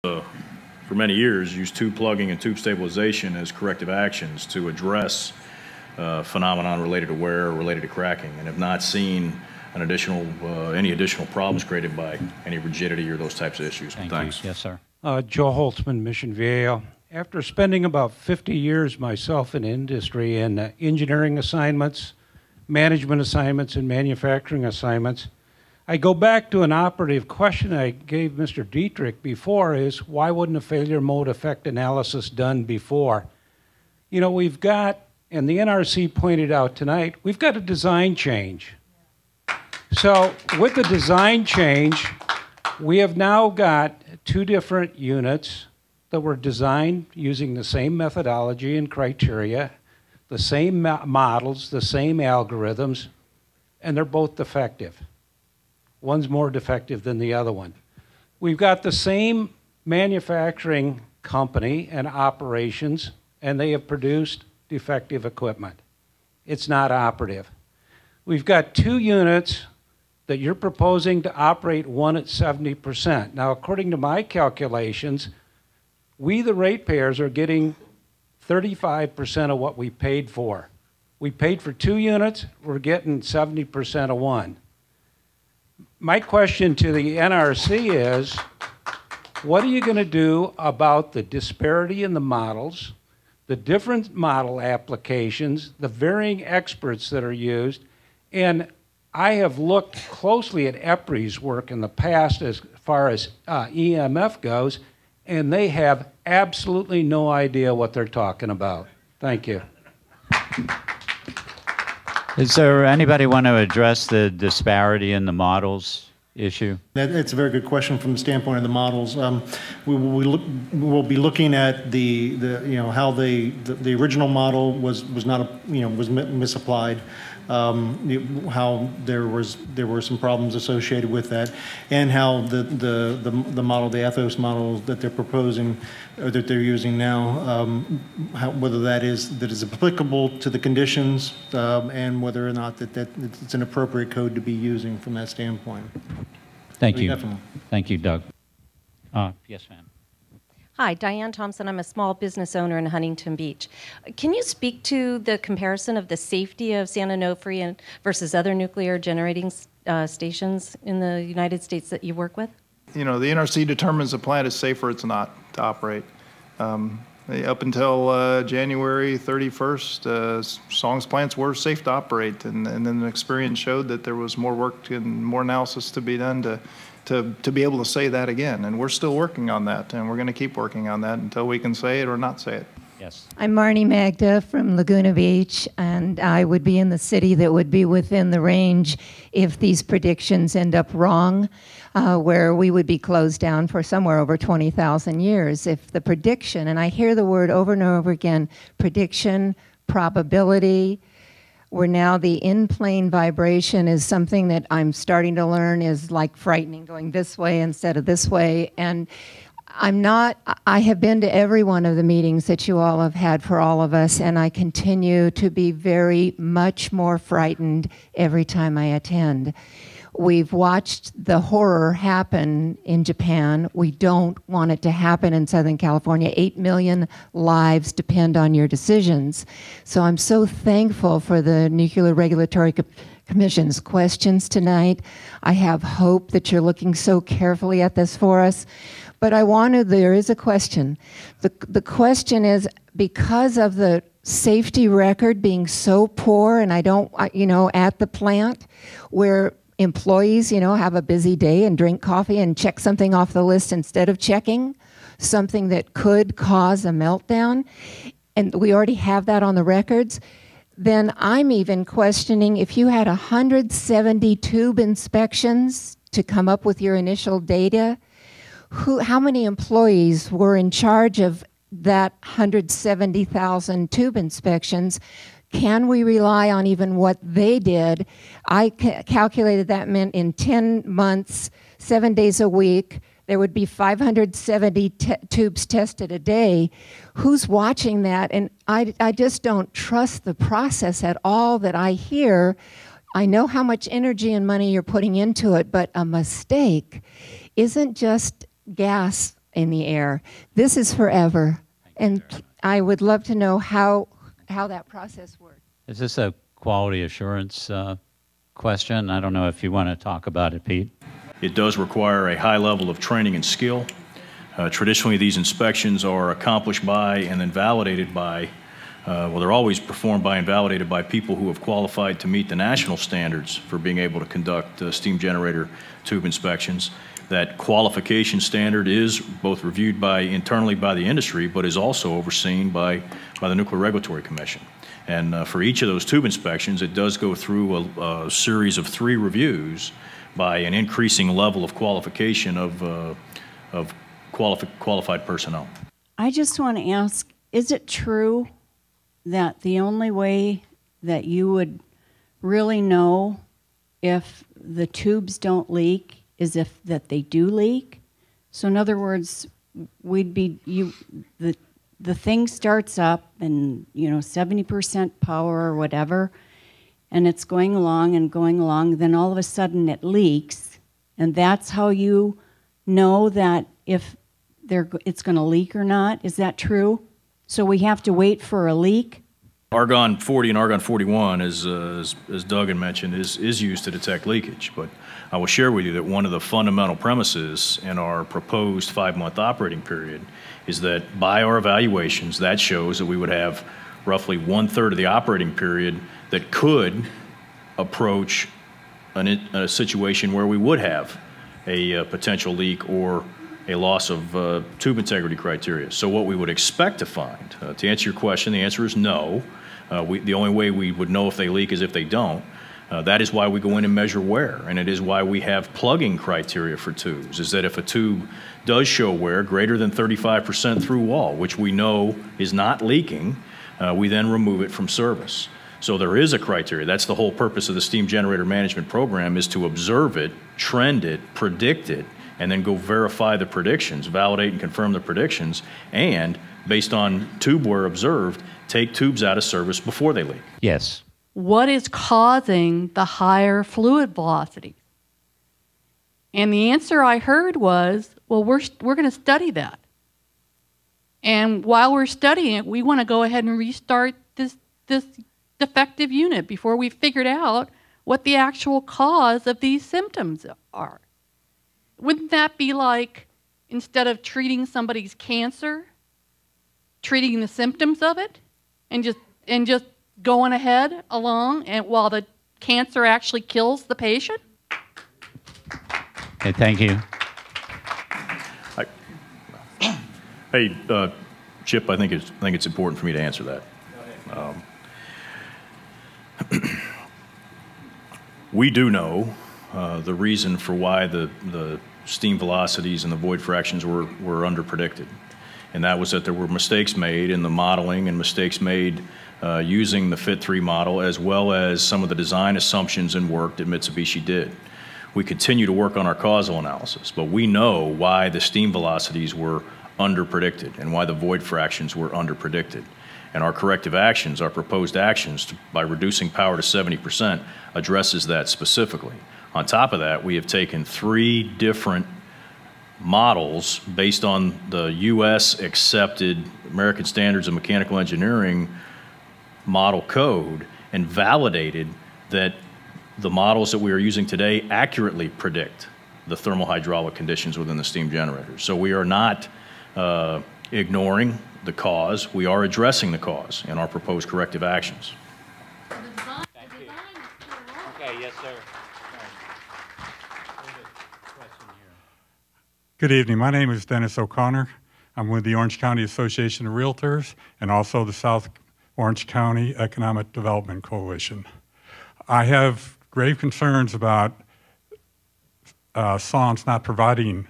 for many years, used tube plugging and tube stabilization as corrective actions to address phenomenon related to wear or related to cracking, and have not seen any additional problems created by any rigidity or those types of issues. Thanks. Yes, sir. Joe Holtzman, Mission Viejo. After spending about 50 years myself in industry in engineering assignments, management assignments, and manufacturing assignments, I go back to an operative question I gave Mr. Dietrich before is, why wouldn't a failure mode effect analysis done before? You know, we've got, and the NRC pointed out tonight, we've got a design change. So with the design change, we have now got two different units that were designed using the same methodology and criteria, the same models, the same algorithms, and they're both defective. One's more defective than the other one. We've got the same manufacturing company and operations, and they have produced defective equipment. It's not operative. We've got two units that you're proposing to operate, one at 70%. Now, according to my calculations, we, the ratepayers, are getting 35% of what we paid for. We paid for two units, we're getting 70% of one. My question to the NRC is, what are you going to do about the disparity in the models, the different model applications, the varying experts that are used? And I have looked closely at EPRI's work in the past as far as EMF goes, and they have absolutely no idea what they're talking about. Thank you. Is there anybody want to address the disparity in the models issue? That's a very good question from the standpoint of the models. We'll be looking at how the original model was misapplied. How there were some problems associated with that, and how the model, the ethos model that they're proposing, or that they're using now, whether that is applicable to the conditions, and whether or not that it's an appropriate code to be using from that standpoint. Thank you. Definitely. Thank you, Doug. Yes, ma'am. Hi, Diane Thompson. I'm a small business owner in Huntington Beach. Can you speak to the comparison of the safety of San Onofre versus other nuclear generating stations in the United States that you work with? You know, the NRC determines the plant is safe or it's not to operate. Up until January 31st, Song's plants were safe to operate, and then the experience showed that there was more work and more analysis to be done to be able to say that again. And we're still working on that, and we're going to keep working on that until we can say it or not say it. Yes. I'm Marnie Magda from Laguna Beach, and I would be in the city that would be within the range if these predictions end up wrong, where we would be closed down for somewhere over 20,000 years. If the prediction, and I hear the word over and over again, prediction, probability, where now the in-plane vibration is something that I'm starting to learn is like frightening, going this way instead of this way. And I have been to every one of the meetings that you all have had for all of us, and I continue to be very much more frightened every time I attend. We've watched the horror happen in Japan. We don't want it to happen in Southern California. 8 million lives depend on your decisions. So I'm so thankful for the Nuclear Regulatory Commission's questions tonight. I have hope that you're looking so carefully at this for us. But there is a question. The question is, because of the safety record being so poor, and at the plant where employees, have a busy day and drink coffee and check something off the list instead of checking something that could cause a meltdown, and we already have that on the records, then I'm even questioning if you had 170 tube inspections to come up with your initial data, how many employees were in charge of that 170,000 tube inspections? Can we rely on even what they did? I calculated that meant in 10 months, 7 days a week, there would be 570 tubes tested a day. Who's watching that? And I just don't trust the process at all that I hear. I know how much energy and money you're putting into it, but a mistake isn't just gas in the air. This is forever, and I would love to know how that process works. Is this a quality assurance question? I don't know if you want to talk about it, Pete. It does require a high level of training and skill. Traditionally, these inspections are accomplished by and then validated by, well, they're always performed by and validated by people who have qualified to meet the national standards for being able to conduct steam generator tube inspections. That qualification standard is both reviewed internally by the industry, but is also overseen by the Nuclear Regulatory Commission. And for each of those tube inspections, it does go through a series of 3 reviews by an increasing level of qualification of qualified personnel. I just want to ask, is it true that the only way that you would really know if the tubes don't leak is if that they do leak? So in other words, the thing starts up and 70% power or whatever, and it's going along and going along, then all of a sudden it leaks, and that's how you know that if it's going to leak or not. Is that true? So we have to wait for a leak? Argon 40 and Argon 41, as Doug had mentioned, is used to detect leakage. But I will share with you that one of the fundamental premises in our proposed 5-month operating period is that by our evaluations, that shows that we would have roughly 1/3 of the operating period that could approach a situation where we would have a potential leak or a loss of tube integrity criteria. So what we would expect to find, to answer your question, the answer is no. The only way we would know if they leak is if they don't. That is why we go in and measure wear, and it is why we have plugging criteria for tubes, is that if a tube does show wear greater than 35% through wall, which we know is not leaking, we then remove it from service. So there is a criteria. That's the whole purpose of the steam generator management program, is to observe it, trend it, predict it, and then go verify the predictions, validate and confirm the predictions, and based on tube wear observed, take tubes out of service before they leak. Yes. What is causing the higher fluid velocity? And the answer I heard was, well, we're going to study that. And while we're studying it, we want to go ahead and restart this defective unit before we figured out what the actual cause of these symptoms are. Wouldn't that be like, instead of treating somebody's cancer, treating the symptoms of it, and just going ahead along, and while the cancer actually kills the patient? Okay, thank you. Hey, Chip, I think it's important for me to answer that. We do know the reason for why the steam velocities and the void fractions were underpredicted. And that was that there were mistakes made in the modeling and mistakes made using the Fit3 model, as well as some of the design assumptions and work that Mitsubishi did. We continue to work on our causal analysis, but we know why the steam velocities were underpredicted and why the void fractions were underpredicted. And our corrective actions, our proposed actions by reducing power to 70%, addresses that specifically. On top of that, we have taken 3 different models based on the U.S. accepted American Standards of Mechanical Engineering model code and validated that the models that we are using today accurately predict the thermal hydraulic conditions within the steam generator. So we are not ignoring the cause, we are addressing the cause in our proposed corrective actions. Okay, yes, sir. Good evening. My name is Dennis O'Connor. I'm with the Orange County Association of Realtors and also the South Orange County Economic Development Coalition. I have grave concerns about SONS not providing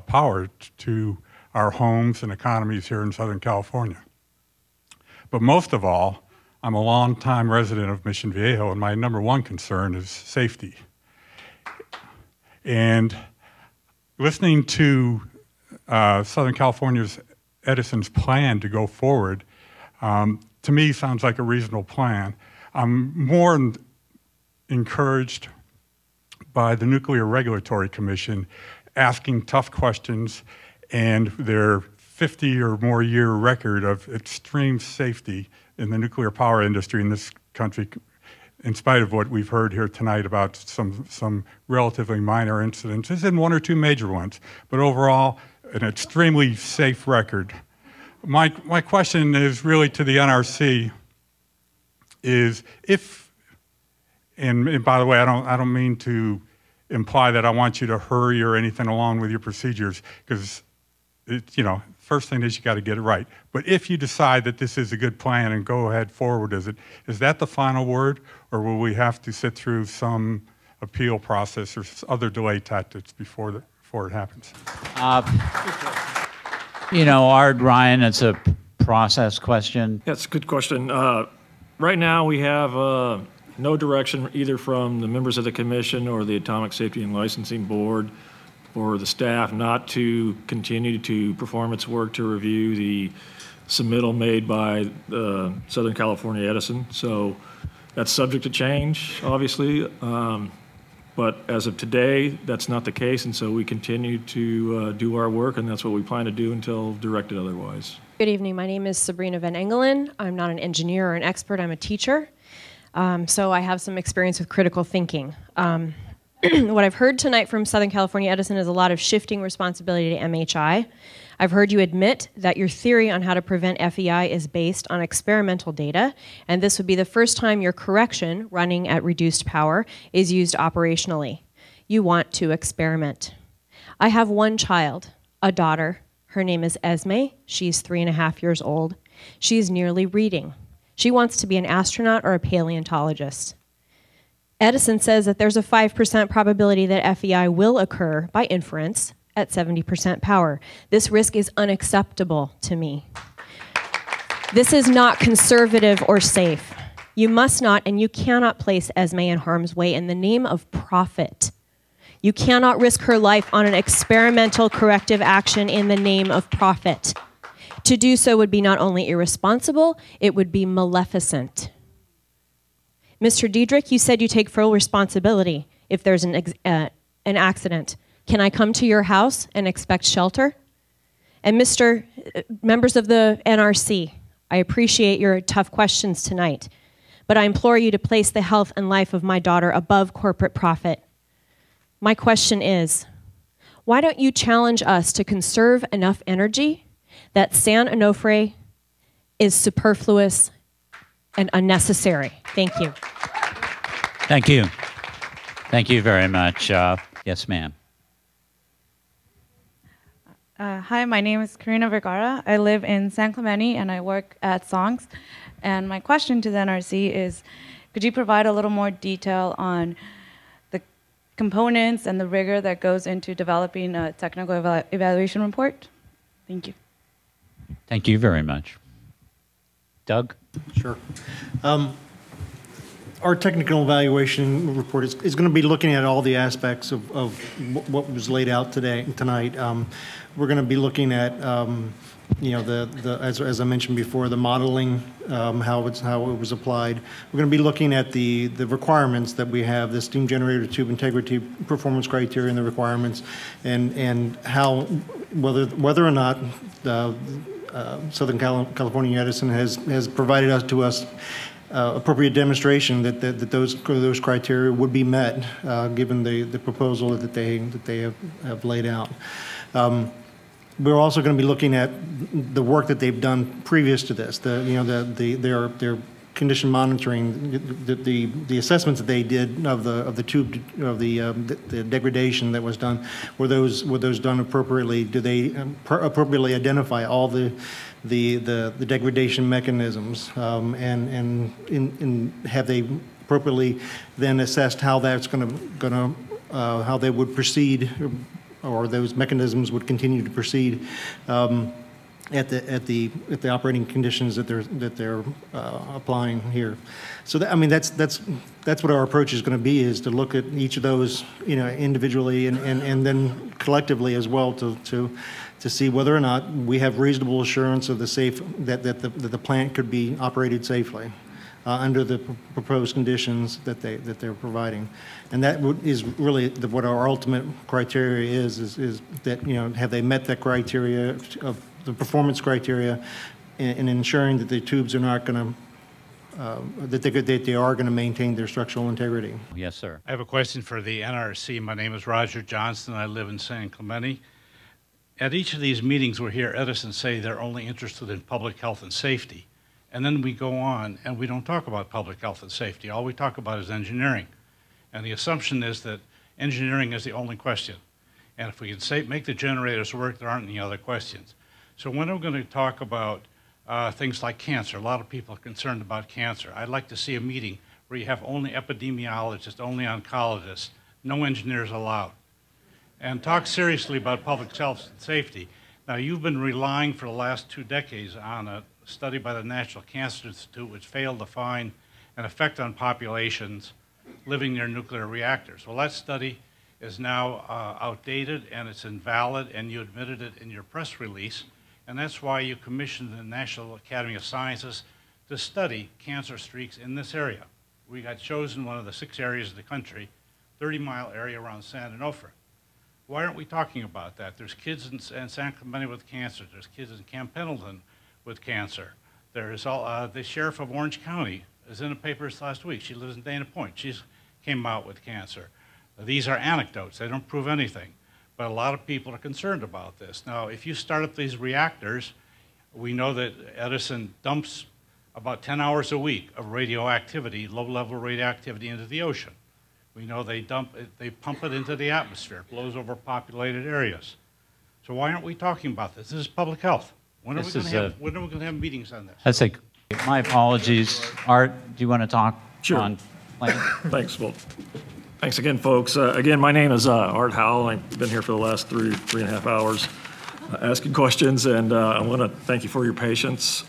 power to our homes and economies here in Southern California. But most of all, I'm a longtime resident of Mission Viejo, and my #1 concern is safety. And listening to Southern California's Edison's plan to go forward, to me sounds like a reasonable plan. I'm more encouraged by the Nuclear Regulatory Commission asking tough questions and their 50 or more year record of extreme safety in the nuclear power industry in this country, in spite of what we've heard here tonight about some relatively minor incidents, and one or two major ones, but overall, an extremely safe record. My question is really to the NRC, is if, and by the way, I don't mean to imply that I want you to hurry or anything along with your procedures, because first thing is you got to get it right. But if you decide that this is a good plan and go ahead forward, is that the final word, or will we have to sit through some appeal process or other delay tactics before it happens? Art, Ryan, it's a process question. That's a good question. Right now we have no direction either from the members of the commission or the Atomic Safety and Licensing Board or the staff not to continue to perform its work to review the submittal made by Southern California Edison. So that's subject to change, obviously. But as of today, that's not the case, and so we continue to do our work, and that's what we plan to do until directed otherwise. Good evening. My name is Sabrina Van Engen. I'm not an engineer or an expert. I'm a teacher. So I have some experience with critical thinking. What I've heard tonight from Southern California Edison is a lot of shifting responsibility to MHI. I've heard you admit that your theory on how to prevent FEI is based on experimental data, and this would be the first time your correction, running at reduced power, is used operationally. You want to experiment. I have one child, a daughter. Her name is Esme. She's 3.5 years old. She's nearly reading. She wants to be an astronaut or a paleontologist. Edison says that there's a 5% probability that FEI will occur by inference at 70% power. This risk is unacceptable to me. This is not conservative or safe. You must not and you cannot place Esme in harm's way in the name of profit. You cannot risk her life on an experimental corrective action in the name of profit. To do so would be not only irresponsible, it would be maleficent. Mr. Diedrich, you said you take full responsibility if there's an accident. Can I come to your house and expect shelter? And members of the NRC, I appreciate your tough questions tonight, but I implore you to place the health and life of my daughter above corporate profit. My question is, why don't you challenge us to conserve enough energy that San Onofre is superfluous and unnecessary? Thank you. Thank you. Thank you very much. Yes, ma'am. Hi, my name is Karina Vergara. I live in San Clemente and I work at Songs. And my question to the NRC is, could you provide a little more detail on the components and the rigor that goes into developing a technical evaluation report? Thank you. Thank you very much. Doug? Sure. Our technical evaluation report is going to be looking at all the aspects of what was laid out tonight. We're going to be looking at, as I mentioned before, the modeling, how it was applied. We're going to be looking at the requirements that we have, the steam generator tube integrity performance criteria and the requirements, and how whether or not Southern California Edison has provided to us appropriate demonstration that those criteria would be met, given the proposal that they have laid out. We're also going to be looking at the work that they've done previous to this. Their condition monitoring, the assessments that they did of the tube of the degradation that was done. Were those done appropriately? Do they appropriately identify all the degradation mechanisms, and have they appropriately then assessed how that's how they would proceed, or those mechanisms would continue to proceed at the operating conditions that they're applying here. So that's what our approach is going to be, is to look at each of those individually and then collectively as well to see whether or not we have reasonable assurance of that the plant could be operated safely. under the proposed conditions that they're providing. And that is really what our ultimate criteria is that, have they met that criteria of the performance criteria in ensuring that the tubes are not going to that they are going to maintain their structural integrity. Yes, sir. I have a question for the NRC. My name is Raj Johnston. I live in San Clemente. At each of these meetings, we hear Edison say they're only interested in public health and safety. And then we go on and we don't talk about public health and safety. All we talk about is engineering. And the assumption is that engineering is the only question. And if we can make the generators work, there aren't any other questions. So when are we going to talk about things like cancer? A lot of people are concerned about cancer. I'd like to see a meeting where you have only epidemiologists, only oncologists, no engineers allowed. And talk seriously about public health and safety. Now, you've been relying for the last 2 decades on a study by the National Cancer Institute which failed to find an effect on populations living near nuclear reactors. Well, that study is now outdated and it's invalid, and you admitted it in your press release. And that's why you commissioned the National Academy of Sciences to study cancer streaks in this area. We got chosen one of the 6 areas of the country, 30-mile area around San Onofre. Why aren't we talking about that? There's kids in San Clemente with cancer. There's kids in Camp Pendleton with cancer. There's the sheriff of Orange County is in the papers last week. She lives in Dana Point. She's came out with cancer. These are anecdotes. They don't prove anything. But a lot of people are concerned about this. Now, if you start up these reactors, we know that Edison dumps about 10 hours a week of radioactivity, low-level radioactivity, into the ocean. We know they pump it into the atmosphere. It blows over populated areas. So why aren't we talking about this? This is public health. When are we going to have meetings on this? My apologies. Art, do you want to talk? Sure. On plan? Thanks. Well, thanks again, folks. Again, my name is Art Howe. I've been here for the last three and a half hours asking questions, and I want to thank you for your patience.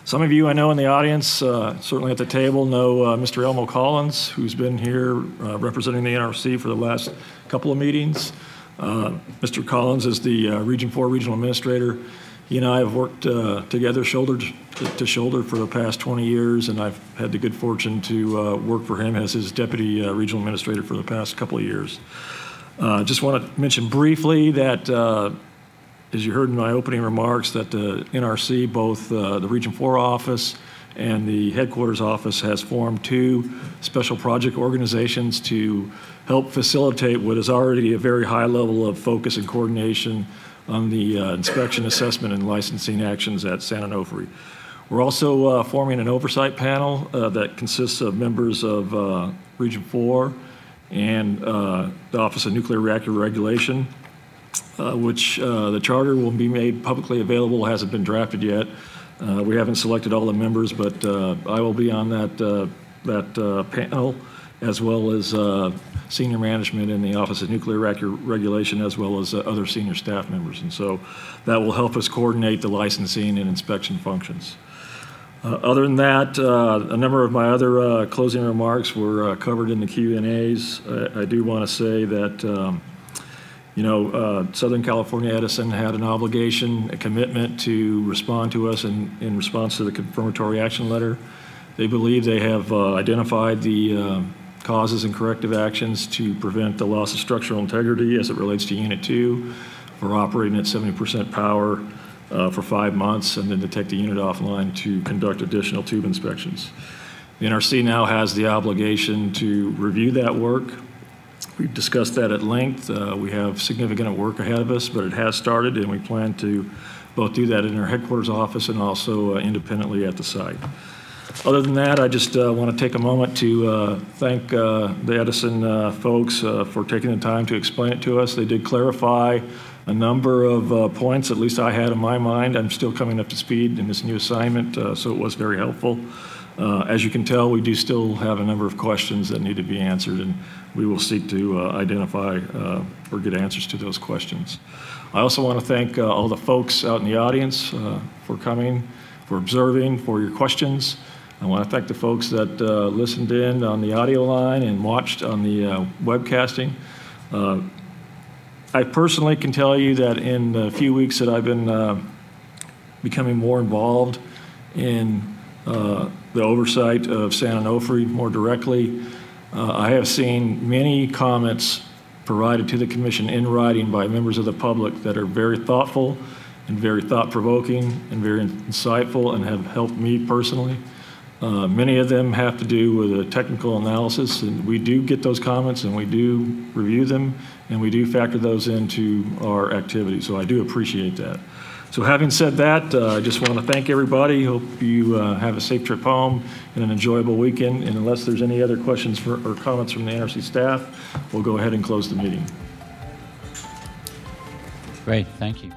Some of you I know in the audience, certainly at the table, know Mr. Elmo Collins, who's been here representing the NRC for the last couple of meetings. Mr. Collins is the Region 4 Regional Administrator. He and I have worked together shoulder to shoulder for the past 20 years, and I've had the good fortune to work for him as his Deputy Regional Administrator for the past couple of years. Just want to mention briefly that as you heard in my opening remarks, that the NRC, both the Region 4 office and the headquarters office, has formed 2 special project organizations to help facilitate what is already a very high level of focus and coordination on the inspection, assessment, and licensing actions at San Onofre. We're also forming an oversight panel that consists of members of Region 4 and the Office of Nuclear Reactor Regulation, which the charter will be made publicly available. It hasn't been drafted yet. We haven't selected all the members, but I will be on that panel, as well as senior management in the Office of Nuclear Reactor Regulation, as well as other senior staff members. And so that will help us coordinate the licensing and inspection functions. Other than that, a number of my other closing remarks were covered in the Q&As. I do want to say that Southern California Edison had an obligation, a commitment to respond to us in response to the confirmatory action letter. They believe they have identified the causes and corrective actions to prevent the loss of structural integrity as it relates to Unit 2 for operating at 70% power for 5 months, and then to take the unit offline to conduct additional tube inspections. The NRC now has the obligation to review that work. We've discussed that at length. We have significant work ahead of us, but it has started, and we plan to both do that in our headquarters office and also independently at the site. Other than that, I just want to take a moment to thank the Edison folks for taking the time to explain it to us. They did clarify a number of points, at least I had in my mind. I'm still coming up to speed in this new assignment, so it was very helpful. As you can tell, we do still have a number of questions that need to be answered, and we will seek to identify or get answers to those questions. I also want to thank all the folks out in the audience for coming, for observing, for your questions. I want to thank the folks that listened in on the audio line and watched on the webcasting. I personally can tell you that in the few weeks that I've been becoming more involved in the oversight of San Onofre more directly. I have seen many comments provided to the commission in writing by members of the public that are very thoughtful and very thought-provoking and very insightful and have helped me personally. Many of them have to do with a technical analysis, and we do get those comments and we do review them and we do factor those into our activity. So I do appreciate that. So having said that, I just want to thank everybody. Hope you have a safe trip home and an enjoyable weekend. And unless there's any other questions or comments from the NRC staff, we'll go ahead and close the meeting. Great, thank you.